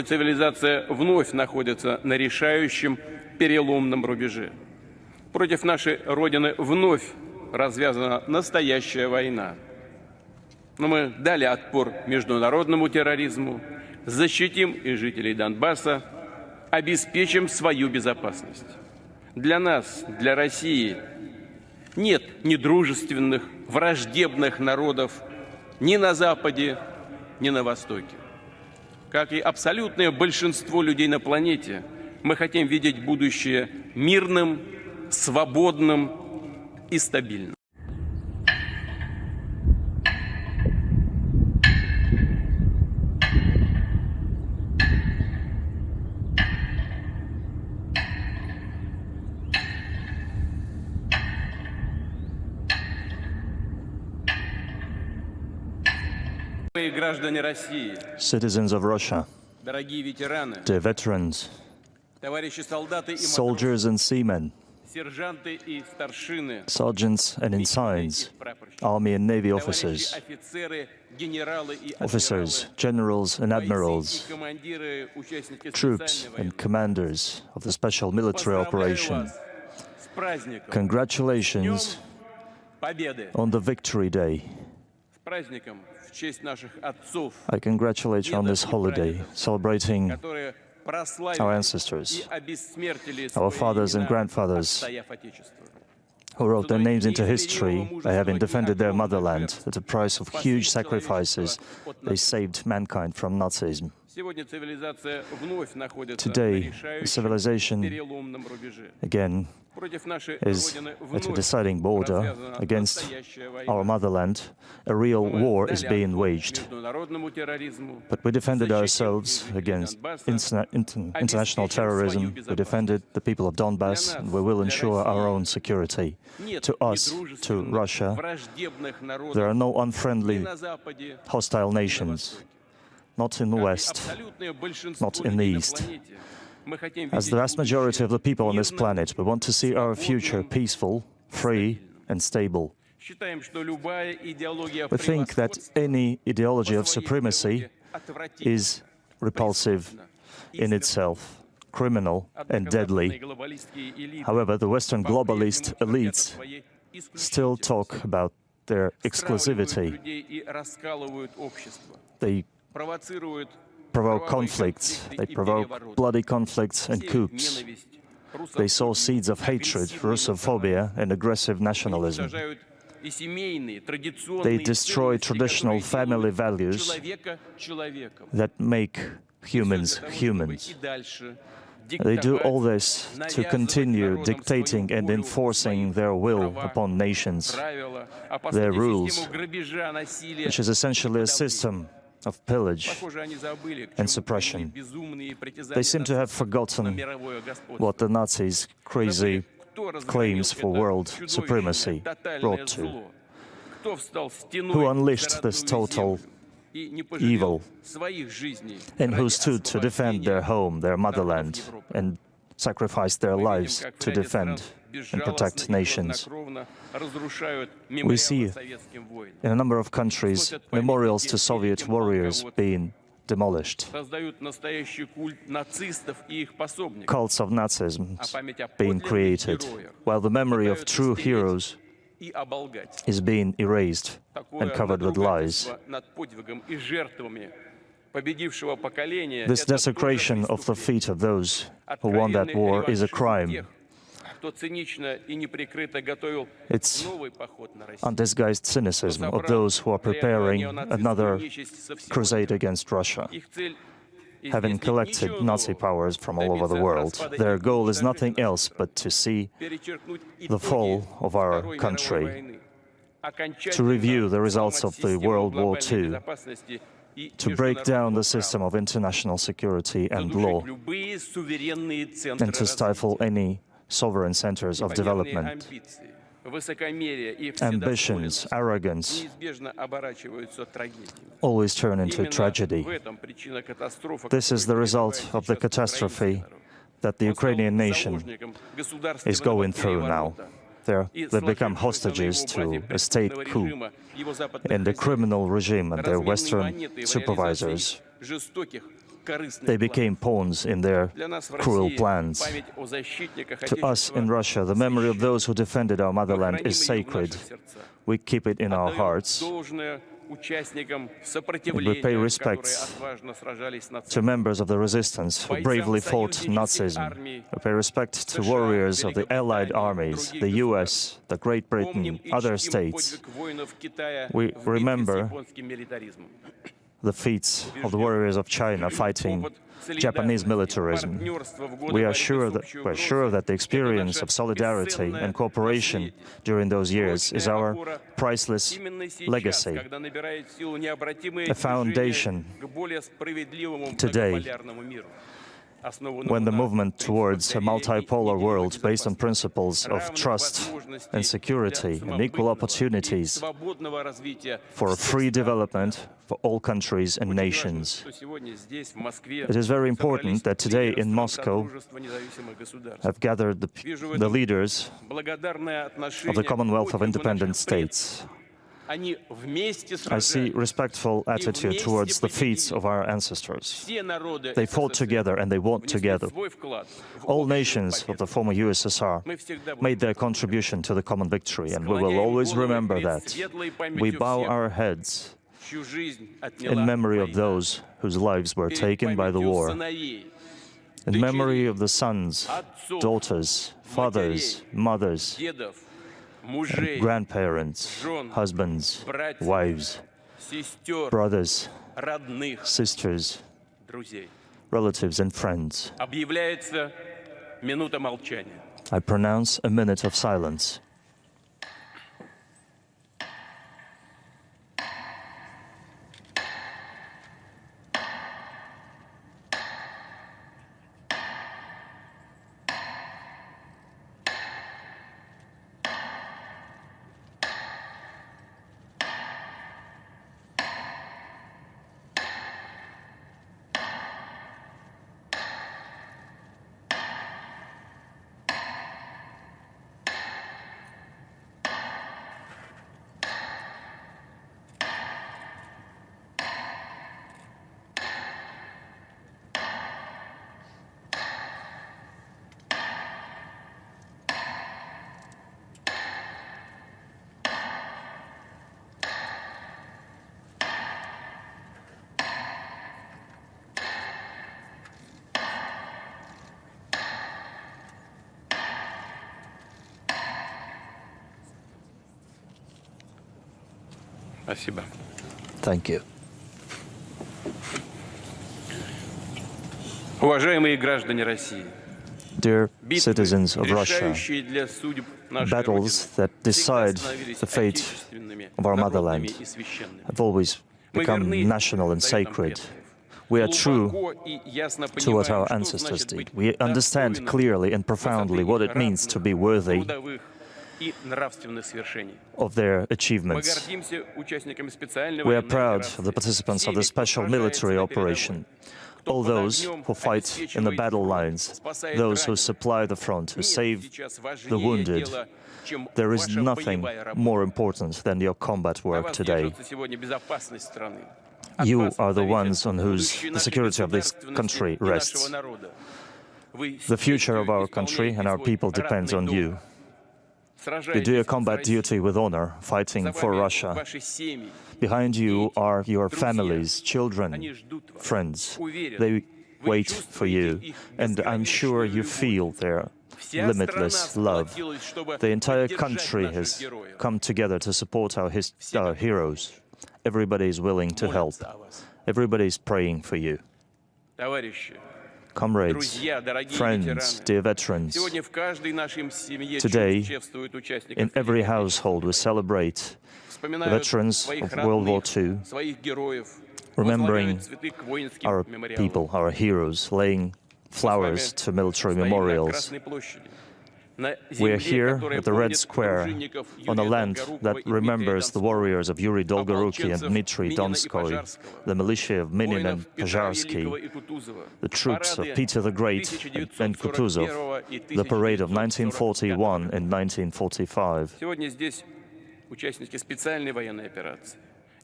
Цивилизация вновь находится на решающем переломном рубеже. Против нашей Родины вновь развязана настоящая война. Но мы дали отпор международному терроризму, защитим и жителей Донбасса, обеспечим свою безопасность. Для нас, для России, нет недружественных, враждебных народов ни на Западе, ни на Востоке. Как и абсолютное большинство людей на планете, мы хотим видеть будущее мирным, свободным и стабильным. Граждане России, Citizens of Russia, дорогие ветераны, dear veterans, товарищи солдаты и soldiers and seamen, сержанты и старшины, sergeants and ensigns, army and navy officers, офицеры, генералы и officers, generals and admirals, командиры, участники troops and commanders of the special military operation. с праздником, Congratulations победы, on the Victory Day. с праздником в честь наших отцов, I congratulate you on this holiday, celebrating которые прославили our и ancestors, обессмертили our свои fathers and имена, grandfathers, отстояв Отечество. who wrote their names into history by having defended their motherland at the price of huge sacrifices. They saved mankind from Nazism. Сегодня цивилизация вновь находится на Today, решающем civilization переломном рубеже. again Против нашей is Родины at a вновь deciding border развязана against настоящая our война. motherland. A real Мы war is дали being отпор waged. международному терроризму, But we defended защитим ourselves жителей against Донбасса, international terrorism. We defended the people of Donbass, and we will ensure our own security. Нет To us, to недружественных, Russia, враждебных народов there are no ни unfriendly, на Западе, hostile ни на nations, Востоке. not in the Как и West, абсолютное большинство not in the людей на East. планете, мы хотим As the видеть vast majority of the people on this мирным, planet, we want to see our future peaceful, free, and stable. Считаем, что любая идеология We think that превосходства any ideology по of своей supremacy природе отвратительна, is repulsive in itself, criminal and однако deadly. западные глобалистские элиты However, the Western globalist по-прежнему твердят о elites своей still исключительности, talk about their стравливают exclusivity. людей и раскалывают общество, They провоцируют provoke кровавые conflicts, конфликты they и provoke перевороты, bloody conflicts and сеют coups. ненависть, They sow русофобию, seeds of hatred, Russophobia, and aggressive nationalism. уничтожают и семейные, традиционные They destroy ценности, traditional которые family делают values человека человеком. that make humans Всё для того, чтобы humans. и дальше They do all диктовать, this to навязывать continue народам dictating свою and волю, enforcing свои their will права, upon nations, правила, а по their сути rules, систему грабежа, насилия, which is essentially a system of pillage похоже, они забыли, к and чему suppression. привели безумные притязания They seem to have нацистов на forgotten мировое господство. what the Nazis' crazy Кто разгромил claims for это world чудовищное, supremacy тотальное brought to? зло? Кто встал стеной Who за unleashed this родную total землю и не пожалел evil, своих жизней and who ради stood to defend their освобождения home, their motherland, народов Европы? and sacrificed their Мы видим, lives как в to ряде стран defend and protect безжалостно и nations? хладнокровно разрушают We see мемориалы советским воинам, in a number of countries memorials to Soviet warriors being demolished, создают настоящий культ нацистов и их пособников, cults of Nazism а память о being подлинных created, героях while the memory of пытаются true стереть heroes и оболгать. is being erased Такое and covered with lies. надругательство над подвигом и жертвами победившего поколения — This это тоже desecration of the преступление. feet of those who won that war is a crime. Тех, кто цинично и неприкрыто готовил It's новый поход на Россию. undisguised cynicism of those who are preparing another crusade against Russia. Их цель — Having collected Nazi powers from all over the world, their goal is nothing else but to see the fall of our country, to review the results of the World War II, to break down the system of international security and law, and to stifle any sovereign centers of development. Ambitions, arrogance always turn into tragedy. This is the result of the catastrophe that the Ukrainian nation is going through now. They've become hostages to a state coup and a criminal regime and their Western supervisors They became pawns in their cruel plans. To us in Russia, the memory of those who defended our motherland is sacred. We keep it in our hearts. We pay respects to members of the resistance who bravely fought Nazism. We pay respect to warriors of the Allied armies, the US, the Great Britain, other states. We remember the feats of the warriors of China fighting Japanese militarism. We are sure that the experience of solidarity and cooperation during those years is our priceless legacy, a foundation today when the movement towards a multipolar world based on principles of trust and security and equal opportunities for free development for all countries and nations. It is very important that today in Moscow have gathered the leaders of the Commonwealth of Independent States. I see respectful attitude towards the feats of our ancestors. They fought together and they won together. All nations of the former USSR made their contribution to the common victory, and we will always remember that. We bow our heads in memory of those whose lives were taken by the war, in memory of the sons, daughters, fathers, mothers, and grandparents, husbands, wives, brothers, sisters, relatives, and friends. I pronounce a minute of silence. Спасибо. Thank you. Уважаемые граждане России, Dear citizens of Russia, battles that decide the fate of our motherland have always become national and sacred. We are true to what our ancestors did. We understand clearly and profoundly what it means to be worthy of their achievements. We are proud of the participants of the special military operation, all those who fight in the battle lines, those who supply the front, who save the wounded. There is nothing more important than your combat work today. You are the ones on whose the security of this country rests. The future of our country and our people depends on you. You do your combat duty with honor, fighting for Russia. Behind you are your families, children, friends. They wait for you, and I'm sure you feel their limitless love. The entire country has come together to support our heroes. Everybody is willing to help. Everybody is praying for you. Comrades, friends, dear veterans, today, in every household, we celebrate the veterans of World War II, remembering our people, our heroes, laying flowers to military memorials. We are here at the Red Square, on a land that remembers the warriors of Yuri Dolgoruki and Dmitry Donskoy, the militia of Minin and Pozharsky, the troops of Peter the Great and Kutuzov, the parade of 1941 and 1945.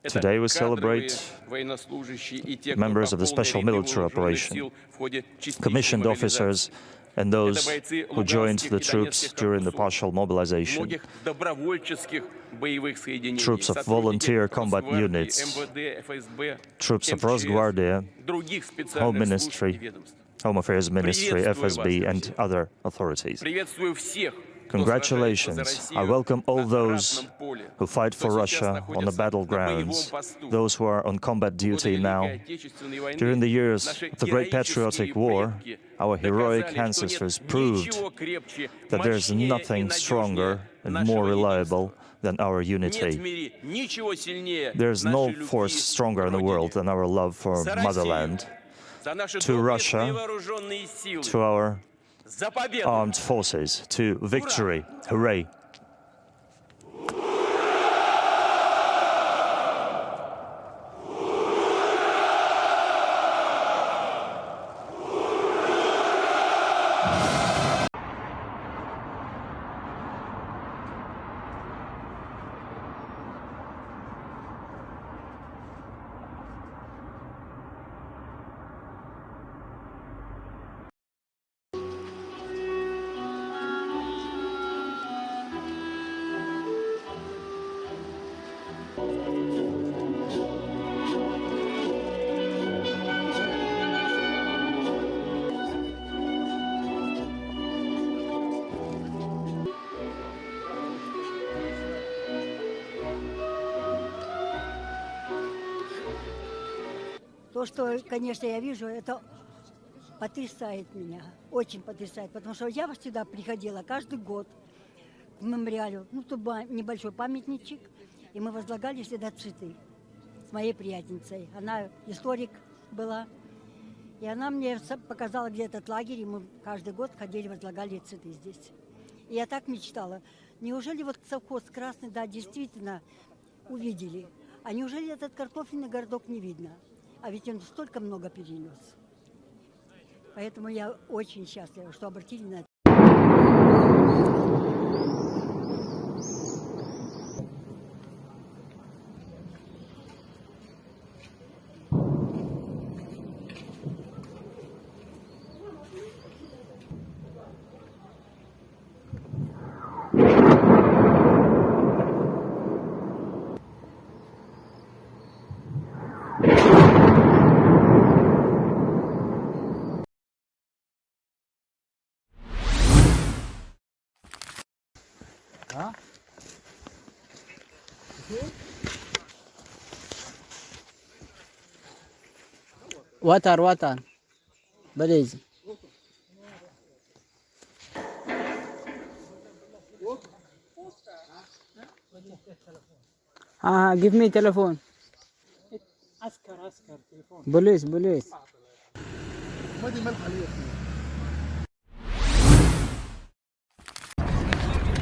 Today we celebrate members of the special military operation, commissioned officers, and those who joined the troops during the partial mobilization, troops of volunteer combat units, troops of Rosguardia, Home Ministry, Home Affairs Ministry, FSB, and other authorities. Congratulations. I welcome all those who fight for Russia on the battlegrounds, those who are on combat duty now. During the years of the Great Patriotic War, our heroic ancestors proved that there is nothing stronger and more reliable than our unity. There is no force stronger in the world than our love for Motherland. To Russia, to our armed forces, to victory. Hooray! То, что, конечно, я вижу, это потрясает меня, очень потрясает, потому что я сюда приходила каждый год к мемориалу, ну, тут был небольшой памятничек, и мы возлагали всегда цветы с моей приятельницей. Она историк была, и она мне показала, где этот лагерь, и мы каждый год ходили, возлагали цветы здесь. И я так мечтала, неужели вот совхоз Красный, да, действительно увидели, а неужели этот картофельный городок не видно? А ведь он столько много перенес. Поэтому я очень счастлива, что обратили на это. Water. Please. Give me telephone. Askar, telephone. Police.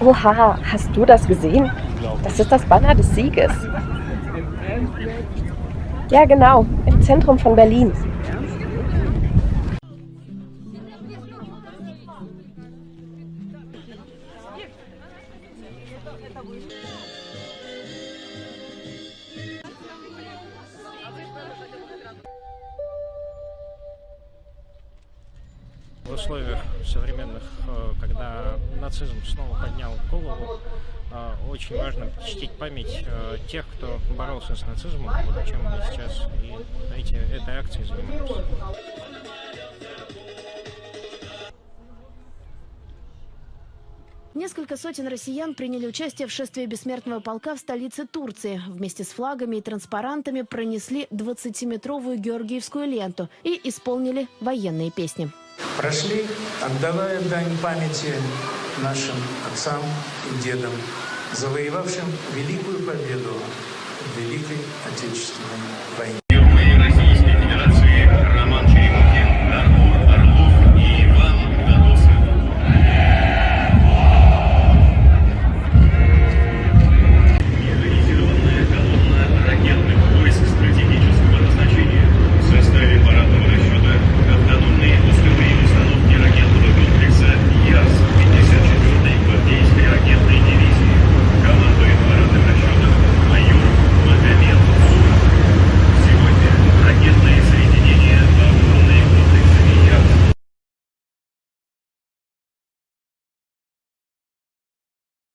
Oha, hast du das gesehen? Das ist das Banner des Sieges. Ja, genau, im Zentrum von Berlin. В условиях современных, когда нацизм снова поднял голову, очень важно чтить память тех, кто боролся с нацизмом, вот чем мы сейчас и этой акцией занимаемся. Несколько сотен россиян приняли участие в шествии бессмертного полка в столице Турции. Вместе с флагами и транспарантами пронесли 20-метровую георгиевскую ленту и исполнили военные песни. Прошли, отдавая дань памяти нашим отцам и дедам, завоевавшим великую победу в Великой Отечественной войне.